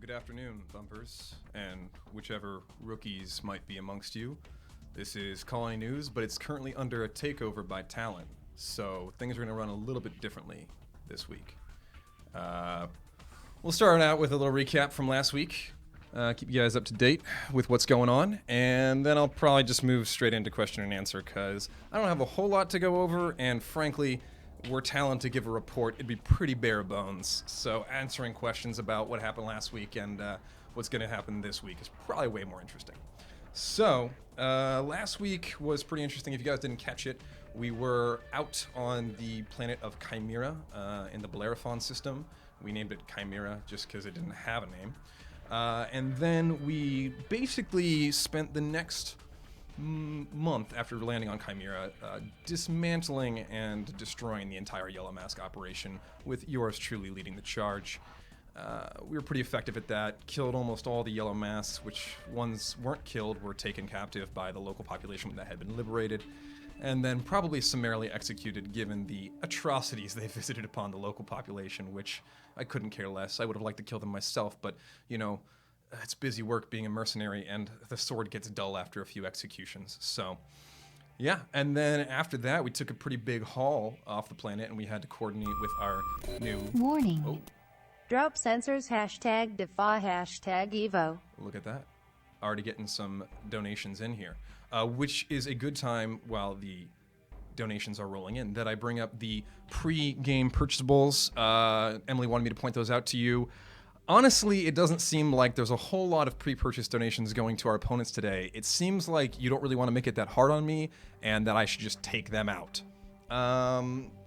Good afternoon, Bumpers, and whichever rookies might be amongst you. This is Colony News, but it's currently under a takeover by Talon, so things are going to run a little bit differently this week. We'll start out with a little recap from last week, keep you guys up to date with what's going on, and then I'll probably just move straight into question and answer, because I don't have a whole lot to go over, and frankly, were Talon to give a report, it'd be pretty bare bones. So answering questions about what happened last week and what's going to happen this week is probably way more interesting. So last week was pretty interesting. If you guys didn't catch it, we were out on the planet of Chimera in the Bellerophon system. We named it Chimera just because it didn't have a name. And then we basically spent the next month after landing on Chimera, dismantling and destroying the entire Yellow Mask operation, with yours truly leading the charge. We were pretty effective at that, killed almost all the Yellow Masks, which ones weren't killed were taken captive by the local population that had been liberated, and then probably summarily executed given the atrocities they visited upon the local population, which I couldn't care less. I would have liked to kill them myself, but, you know, it's busy work being a mercenary, and the sword gets dull after a few executions. So, yeah. And then after that, we took a pretty big haul off the planet, and we had to coordinate with our new... Warning. Oh, Drop sensors, hashtag defy, hashtag Evo. look at that. Already getting some donations in here, which is a good time while the donations are rolling in, that I bring up the pre-game purchasables. Emily wanted me to point those out to you. Honestly, it doesn't seem like there's a whole lot of pre-purchase donations going to our opponents today. It seems like you don't really want to make it that hard on me, and that I should just take them out.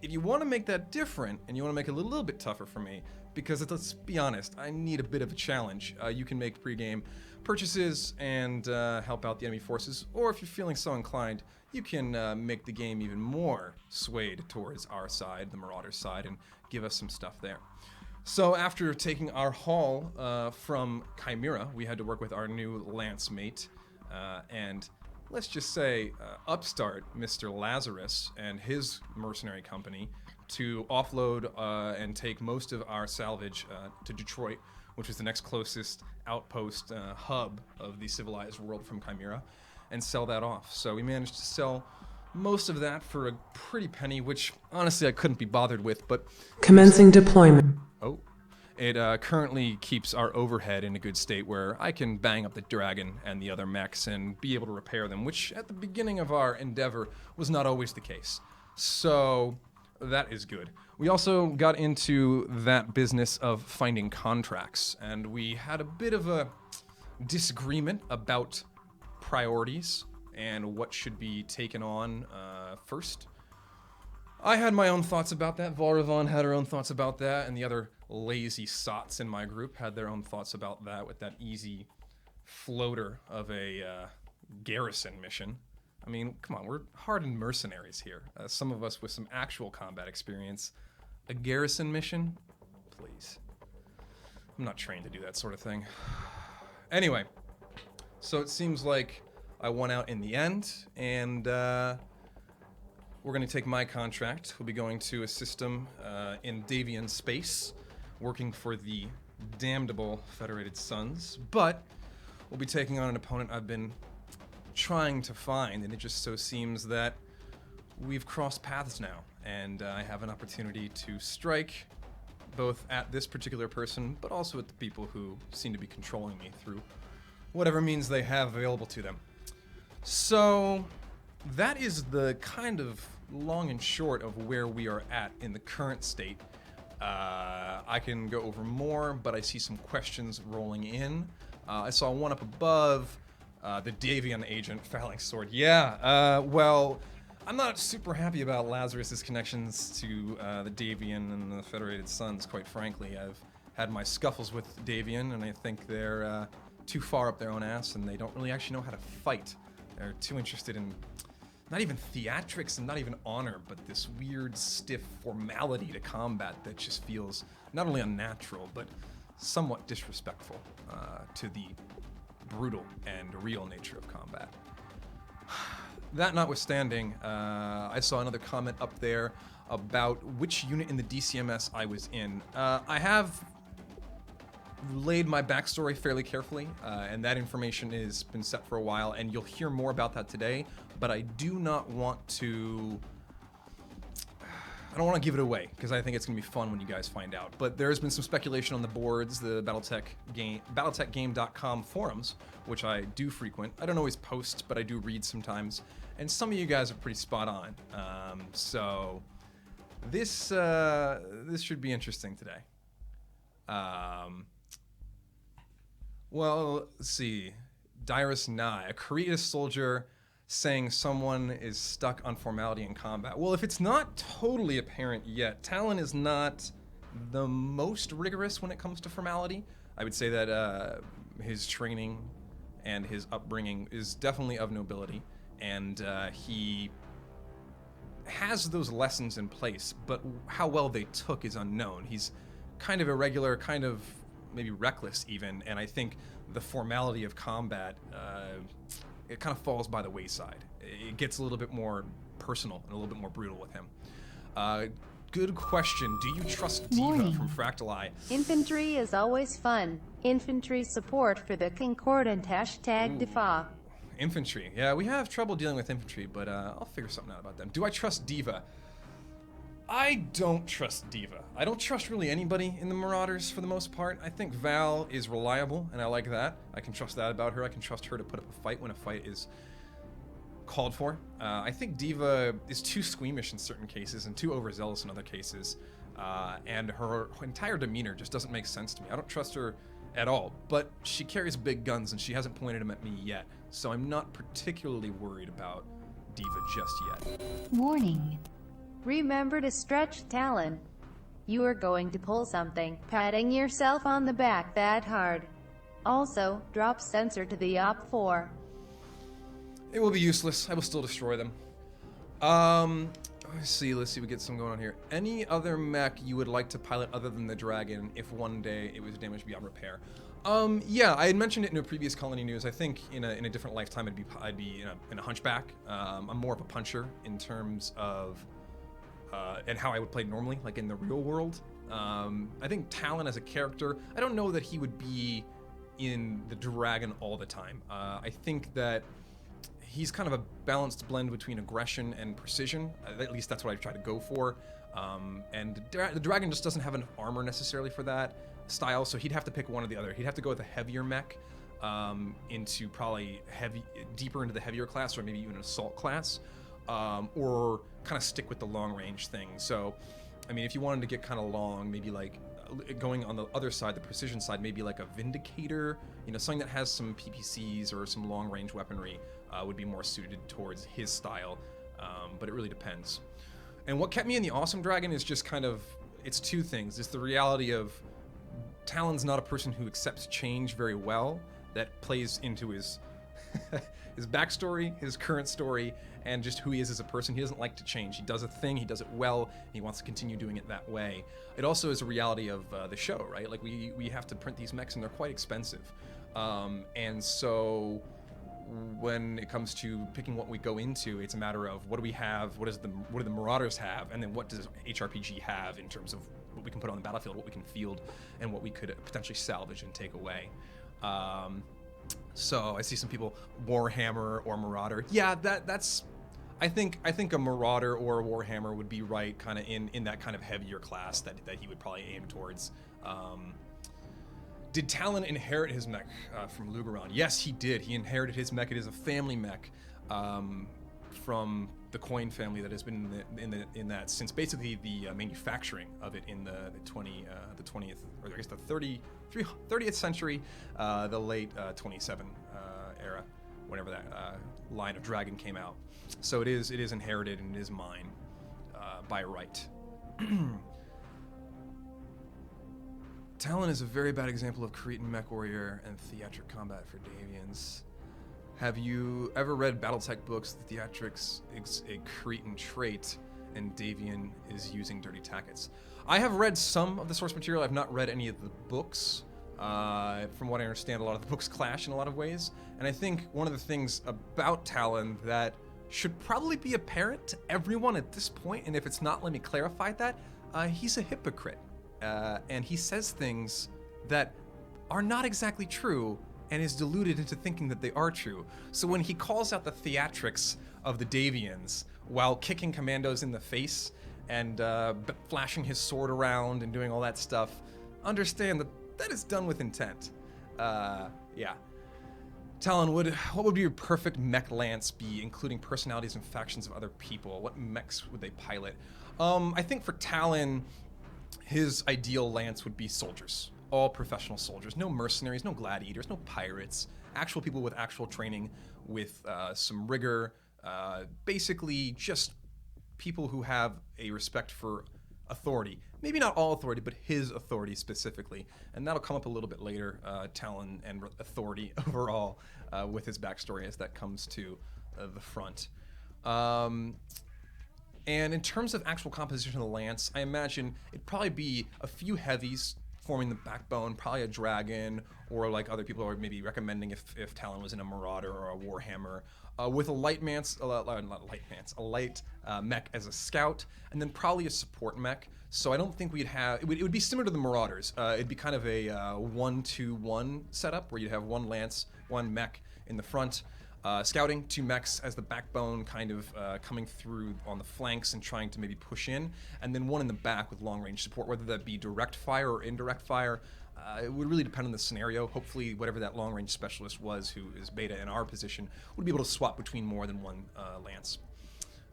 If you want to make that different, and you want to make it a little bit tougher for me, because let's be honest, I need a bit of a challenge. You can make pre-game purchases and help out the enemy forces, or if you're feeling so inclined, you can make the game even more swayed towards our side, the Marauder side, and give us some stuff there. So after taking our haul from Chimera, we had to work with our new lance mate, and let's just say upstart Mr. Lazarus and his mercenary company to offload and take most of our salvage to Detroit, which is the next closest outpost hub of the civilized world from Chimera, and sell that off. So we managed to sell most of that for a pretty penny, which honestly I couldn't be bothered with, but... Commencing deployment. Oh. It currently keeps our overhead in a good state where I can bang up the Dragon and the other mechs and be able to repair them, which at the beginning of our endeavor was not always the case. So that is good. We also got into that business of finding contracts, and we had a bit of a disagreement about priorities and what should be taken on first. I had my own thoughts about that. Volravon had her own thoughts about that, and the other lazy sots in my group had their own thoughts about that with that easy floater of a garrison mission. I mean, come on, we're hardened mercenaries here. Some of us with some actual combat experience. A garrison mission? Please. I'm not trained to do that sort of thing. Anyway, so it seems like I won out in the end, and we're going to take my contract. We'll be going to a system in Davian space, working for the damnable Federated Suns, but we'll be taking on an opponent I've been trying to find, and it just so seems that we've crossed paths now, and I have an opportunity to strike both at this particular person, but also at the people who seem to be controlling me through whatever means they have available to them. So that is the kind of long and short of where we are at in the current state. I can go over more, but I see some questions rolling in. I saw one up above, the Davian agent, Phalanx Sword. Yeah, well, I'm not super happy about Lazarus's connections to the Davian and the Federated Suns, quite frankly. I've had my scuffles with Davian, and I think they're too far up their own ass, and they don't really actually know how to fight. They're too interested in not even theatrics and not even honor, but this weird, stiff formality to combat that just feels not only unnatural, but somewhat disrespectful to the brutal and real nature of combat. That notwithstanding, I saw another comment up there about which unit in the DCMS I was in. I have laid my backstory fairly carefully, and that information has been set for a while, and you'll hear more about that today, but I do not want to... I don't want to give it away, because I think it's going to be fun when you guys find out. But there has been some speculation on the boards, the BattleTechGame.com forums, which I do frequent. I don't always post, but I do read sometimes. And some of you guys are pretty spot on. So this should be interesting today. Well, let's see. Dyrus Nye, a Korean soldier saying someone is stuck on formality in combat. Well, if it's not totally apparent yet, Talon is not the most rigorous when it comes to formality. I would say that his training and his upbringing is definitely of nobility, and he has those lessons in place, but how well they took is unknown. He's kind of irregular, kind of maybe reckless even, and I think the formality of combat it kind of falls by the wayside. It gets a little bit more personal and a little bit more brutal with him. Good question. Do you trust Diva from Fractal Eye? Infantry is always fun. Infantry support for the concordant #DEFA. Infantry. Yeah, we have trouble dealing with infantry, but I'll figure something out about them. Do I trust Diva? I don't trust Diva. I don't trust really anybody in the Marauders for the most part. I think Val is reliable, and I like that. I can trust that about her. I can trust her to put up a fight when a fight is called for. I think Diva is too squeamish in certain cases and too overzealous in other cases, and her entire demeanor just doesn't make sense to me. I don't trust her at all, but she carries big guns and she hasn't pointed them at me yet, so I'm not particularly worried about Diva just yet. Warning. Remember to stretch Talon. You are going to pull something, patting yourself on the back that hard. Also, drop sensor to the OP4. It will be useless. I will still destroy them. Let's see we get some going on here. Any other mech you would like to pilot other than the Dragon if one day it was damaged beyond repair? Yeah, I had mentioned it in a previous Colony News. I think in a different lifetime I'd be in a Hunchback. I'm more of a puncher in terms of and how I would play normally, like in the real world. I think Talon as a character, I don't know that he would be in the Dragon all the time. I think that he's kind of a balanced blend between aggression and precision. At least that's what I try to go for. And the Dragon just doesn't have enough armor necessarily for that style, so he'd have to pick one or the other. He'd have to go with a heavier mech into probably deeper into the heavier class, or maybe even an assault class. Or kind of stick with the long range thing. So, I mean, if you wanted to get kind of long, maybe like going on the other side, the precision side, maybe like a Vindicator, something that has some PPCs or some long range weaponry would be more suited towards his style. But it really depends. And what kept me in the Awesome Dragon is just kind of, it's two things. It's the reality of Talon's not a person who accepts change very well. That plays into his his backstory, his current story, and just who he is as a person. He doesn't like to change. He does a thing, he does it well, and he wants to continue doing it that way. It also is a reality of the show, right? Like we have to print these mechs and they're quite expensive. And so when it comes to picking what we go into, it's a matter of what do we have, what do the Marauders have, and then what does HRPG have in terms of what we can put on the battlefield, what we can field, and what we could potentially salvage and take away. So I see some people Warhammer or Marauder. Yeah, that's I think a Marauder or a Warhammer would be right kind of in that kind of heavier class that he would probably aim towards. Did Talon inherit his mech from Lugeron? Yes, he did. He inherited his mech. It is a family mech from the Coin family that has been in that since basically the manufacturing of it in the 20th, or I guess the 30th century, the late 27 era, whenever that line of Dragon came out. So it is inherited and it is mine by right. Talon is a very bad example of Cretan mech warrior and theatric combat for Davians. Have you ever read BattleTech books? The theatrics is a Cretan trait, and Davian is using dirty tackets. I have read some of the source material. I've not read any of the books. From what I understand, a lot of the books clash in a lot of ways. And I think one of the things about Talon that should probably be apparent to everyone at this point, and if it's not, let me clarify that, he's a hypocrite. And he says things that are not exactly true and is deluded into thinking that they are true. So when he calls out the theatrics of the Davians while kicking commandos in the face and flashing his sword around and doing all that stuff, understand that that is done with intent. Yeah. Talon, what would your perfect mech lance be, including personalities and factions of other people? What mechs would they pilot? I think for Talon, his ideal lance would be soldiers. All professional soldiers. No mercenaries, no gladiators, no pirates. Actual people with actual training, with some rigor. Basically, just people who have a respect for authority. Maybe not all authority, but his authority specifically. And that'll come up a little bit later, Talon and authority overall, with his backstory as that comes to the front. And in terms of actual composition of the lance, I imagine it'd probably be a few heavies forming the backbone, probably a dragon, or like other people are maybe recommending if Talon was in a Marauder or a Warhammer, with a light mech as a scout, and then probably a support mech. So I don't think we'd have, it would be similar to the Marauders. It'd be kind of a 1-2-1 setup where you'd have one lance, one mech in the front, scouting, 2 mechs as the backbone, kind of coming through on the flanks and trying to maybe push in, and then one in the back with long-range support, whether that be direct fire or indirect fire. It would really depend on the scenario. Hopefully, whatever that long-range specialist was, who is beta in our position, would be able to swap between more than one lance,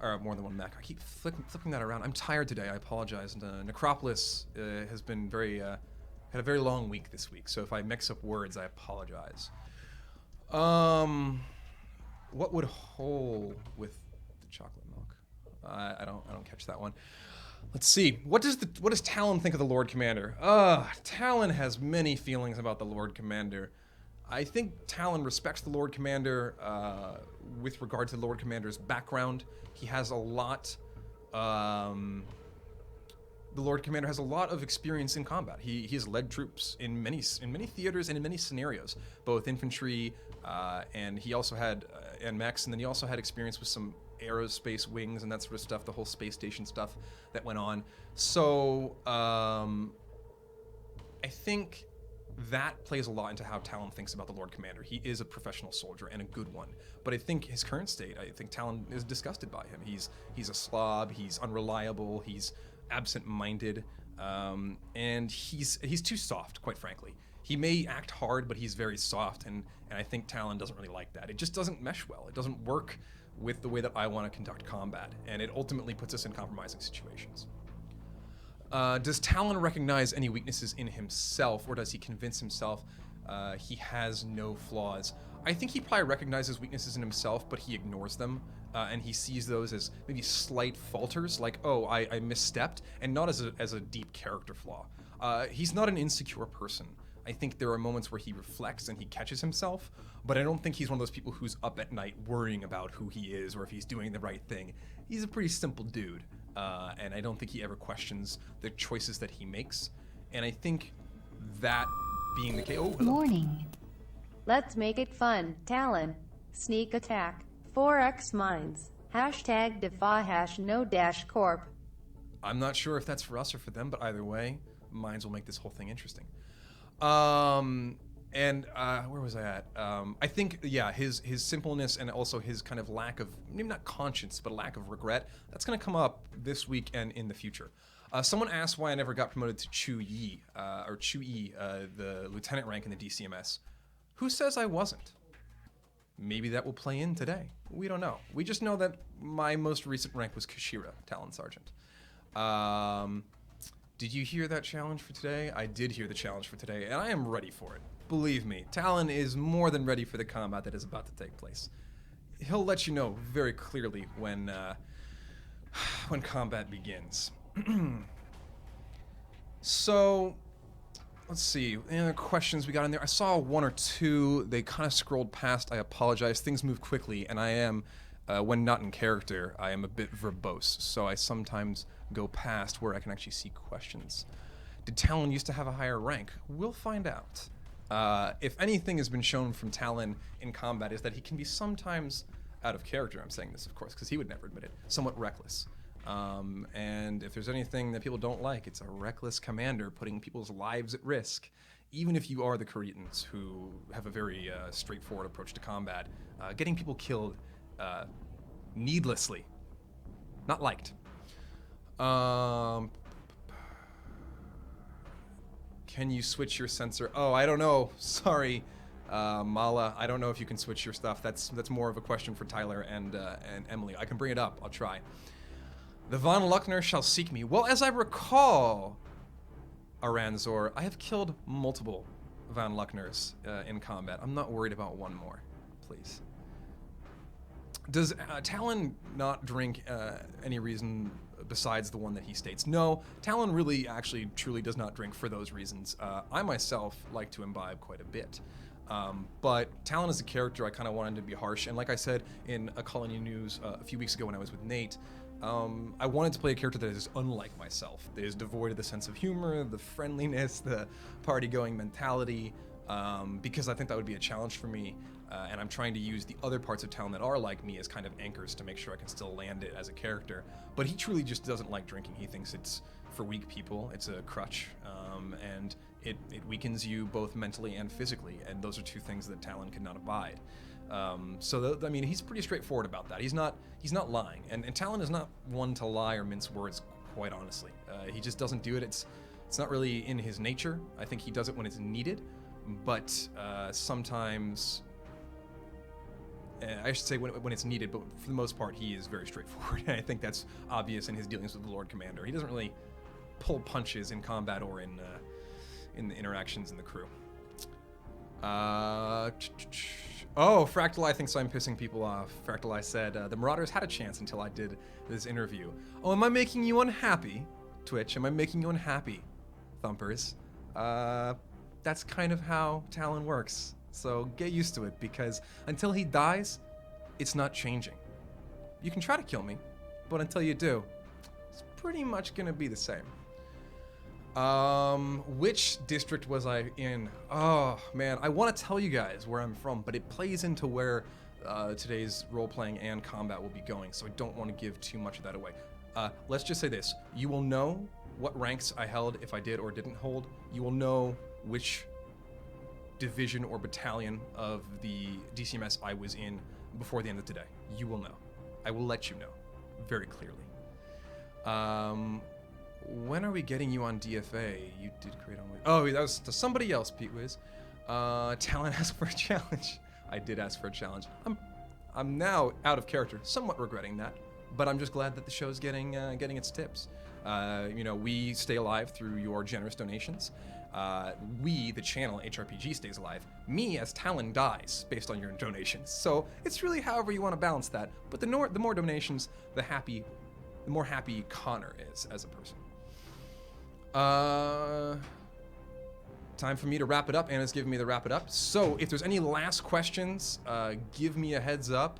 or more than one mech. I keep flipping that around. I'm tired today. I apologize. And, Necropolis has been had a very long week this week, so if I mix up words, I apologize. What would hole with the chocolate milk? I don't catch that one. Let's see. What does Talon think of the Lord Commander? Talon has many feelings about the Lord Commander. I think Talon respects the Lord Commander with regard to the Lord Commander's background. He has a lot. The Lord Commander has a lot of experience in combat. He has led troops in many theaters and in many scenarios, both infantry and he also had and mechs, and then he also had experience with some aerospace wings and that sort of stuff, the whole space station stuff that went on. So I think that plays a lot into how Talon thinks about the Lord Commander. He is a professional soldier and a good one. But I think his current state, I think Talon is disgusted by him. He's a slob, he's unreliable, he's absent-minded, and he's too soft, quite frankly. He may act hard, but he's very soft, and I think Talon doesn't really like that. It just doesn't mesh well. It doesn't work with the way that I want to conduct combat, and it ultimately puts us in compromising situations. Does Talon recognize any weaknesses in himself, or does he convince himself he has no flaws? I think he probably recognizes weaknesses in himself, but he ignores them, and he sees those as maybe slight falters, like, oh, I misstepped, and not as a deep character flaw. He's not an insecure person. I think there are moments where he reflects and he catches himself, but I don't think he's one of those people who's up at night worrying about who he is or if he's doing the right thing. He's a pretty simple dude, and I don't think he ever questions the choices that he makes. And I think that being the case... Oh, hello. Morning. Let's make it fun. Talon. Sneak attack. 4x mines. Hashtag defy #no corp. I'm not sure if that's for us or for them, but either way, mines will make this whole thing interesting. Where was I at? I think, yeah, his simpleness and also his kind of lack of, maybe not conscience, but lack of regret, that's going to come up this week and in the future. Someone asked why I never got promoted to Chu Yi, the lieutenant rank in the DCMS. Who says I wasn't? Maybe that will play in today. We don't know. We just know that my most recent rank was Chimera, Talon Sergeant. Did you hear that challenge for today? I did hear the challenge for today, and I am ready for it. Believe me, Talon is more than ready for the combat that is about to take place. He'll let you know very clearly when combat begins. So, let's see. Any other questions we got in there? I saw one or two. They kind of scrolled past. I apologize. Things move quickly, and I am, when not in character, I am a bit verbose, so I sometimes go past where I can actually see questions. Did Talon used to have a higher rank? We'll find out. If anything has been shown from Talon in combat is that he can be sometimes out of character. I'm saying this, of course, because he would never admit it. Somewhat reckless. And if there's anything that people don't like, it's a reckless commander putting people's lives at risk even if you are the Cretans who have a very straightforward approach to combat, getting people killed needlessly, not liked. Can you switch your sensor? Oh, I don't know. Sorry, Mala. I don't know if you can switch your stuff. That's more of a question for Tyler and Emily. I can bring it up. I'll try. The Von Luckner shall seek me. Well, as I recall, Aranzor, I have killed multiple Von Luckners in combat. I'm not worried about one more, please. Does Talon not drink any reason besides the one that he states? No, Talon really, actually, truly does not drink for those reasons. I myself like to imbibe quite a bit. But Talon as a character, I kind of wanted to be harsh. And like I said in a Colony News a few weeks ago when I was with Nate, I wanted to play a character that is unlike myself, that is devoid of the sense of humor, the friendliness, the party-going mentality, because I think that would be a challenge for me. And I'm trying to use the other parts of Talon that are like me as kind of anchors to make sure I can still land it as a character. But he truly just doesn't like drinking. He thinks it's for weak people. It's a crutch, and it weakens you both mentally and physically. And those are two things that Talon cannot abide. I mean, he's pretty straightforward about that. He's not lying. And Talon is not one to lie or mince words, quite honestly. He just doesn't do it. It's not really in his nature. I think he does it when it's needed, but sometimes. I should say when it's needed, but for the most part, he is very straightforward. And I think that's obvious in his dealings with the Lord Commander. He doesn't really pull punches in combat or in the interactions in the crew. Oh, Fractali thinks I'm pissing people off. Fractali said, the Marauders had a chance until I did this interview. Oh, am I making you unhappy, Twitch? Am I making you unhappy, Thumpers? That's kind of how Talon works. So get used to it, because until he dies, it's not changing. You can try to kill me, but until you do, it's pretty much gonna be the same. Which district was I in? Oh man, I want to tell you guys where I'm from, but it plays into where today's role-playing and combat will be going, so I don't want to give too much of that away. Let's just say this. You will know what ranks I held if I did or didn't hold. You will know which division or battalion of the DCMS I was in before the end of today. You will know. I will let you know very clearly. When are we getting you on DFA? You did create only. Oh, that was to somebody else, Pete Wiz. Talon asked for a challenge. I did ask for a challenge. I'm now out of character, somewhat regretting that, but I'm just glad that the show's getting its tips. We stay alive through your generous donations. We, the channel, HRPG, stays alive. Me, as Talon, dies based on your donations. So it's really however you want to balance that. But the more donations, the more happy Connor is as a person. Time for me to wrap it up. Anna's giving me the wrap it up. So if there's any last questions, give me a heads up.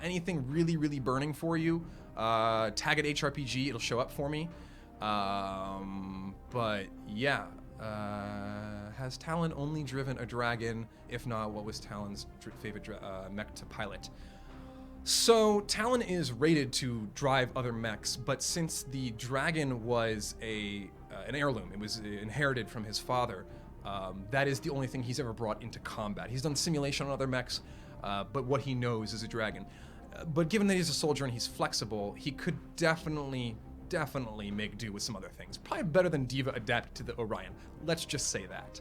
Anything really, really burning for you, tag it HRPG. It'll show up for me. But yeah. Has Talon only driven a dragon? If not, what was Talon's favorite mech to pilot? So Talon is rated to drive other mechs, but since the dragon was an heirloom, it was inherited from his father, that is the only thing he's ever brought into combat. He's done simulation on other mechs, but what he knows is a dragon. But given that he's a soldier and he's flexible, he could definitely make do with some other things. Probably better than Diva adapt to the Orion. Let's just say that.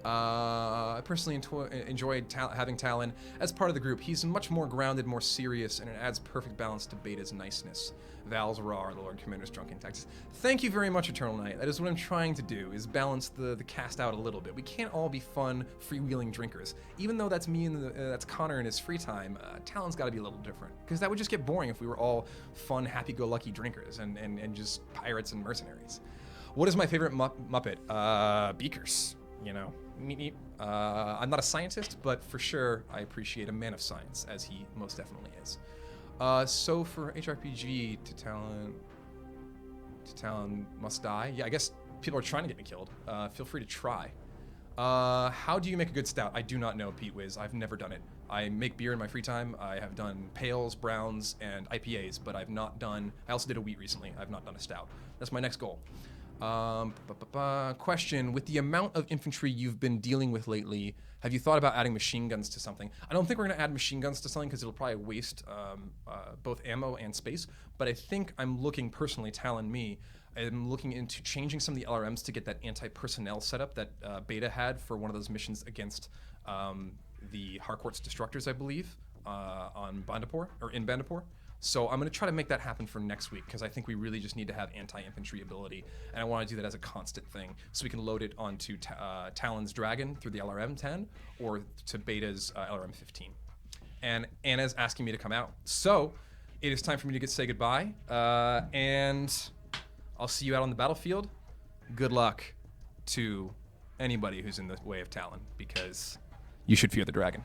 I personally enjoyed having Talon as part of the group. He's much more grounded, more serious, and it adds perfect balance to Beta's niceness. Val's Raw, the Lord Commander's drunken texts. Thank you very much, Eternal Knight. That is what I'm trying to do, is balance the cast out a little bit. We can't all be fun, freewheeling drinkers. Even though that's me and that's Connor in his free time, Talon's got to be a little different. Because that would just get boring if we were all fun, happy-go-lucky drinkers and just pirates and mercenaries. What is my favorite Muppet? Beakers, Meep. I'm not a scientist, but for sure I appreciate a man of science, as he most definitely is. So for HRPG, to Talon must die. Yeah, I guess people are trying to get me killed. Feel free to try. How do you make a good stout? I do not know, Pete Wiz. I've never done it. I make beer in my free time. I have done pales, browns, and IPAs, but I've not done. I also did a wheat recently. I've not done a stout. That's my next goal. Question: with the amount of infantry you've been dealing with lately, have you thought about adding machine guns to something? I don't think we're going to add machine guns to something because it'll probably waste both ammo and space. But I think I'm looking personally, Talon me, I'm looking into changing some of the LRMs to get that anti-personnel setup that Beta had for one of those missions against the Harcourt's Destructors, I believe, on Bandapur, or in Bandapur. So I'm going to try to make that happen for next week because I think we really just need to have anti-infantry ability, and I want to do that as a constant thing so we can load it onto Talon's Dragon through the LRM 10 or to Beta's LRM 15. And Anna's asking me to come out. So it is time for me to say goodbye, and I'll see you out on the battlefield. Good luck to anybody who's in the way of Talon because you should fear the dragon.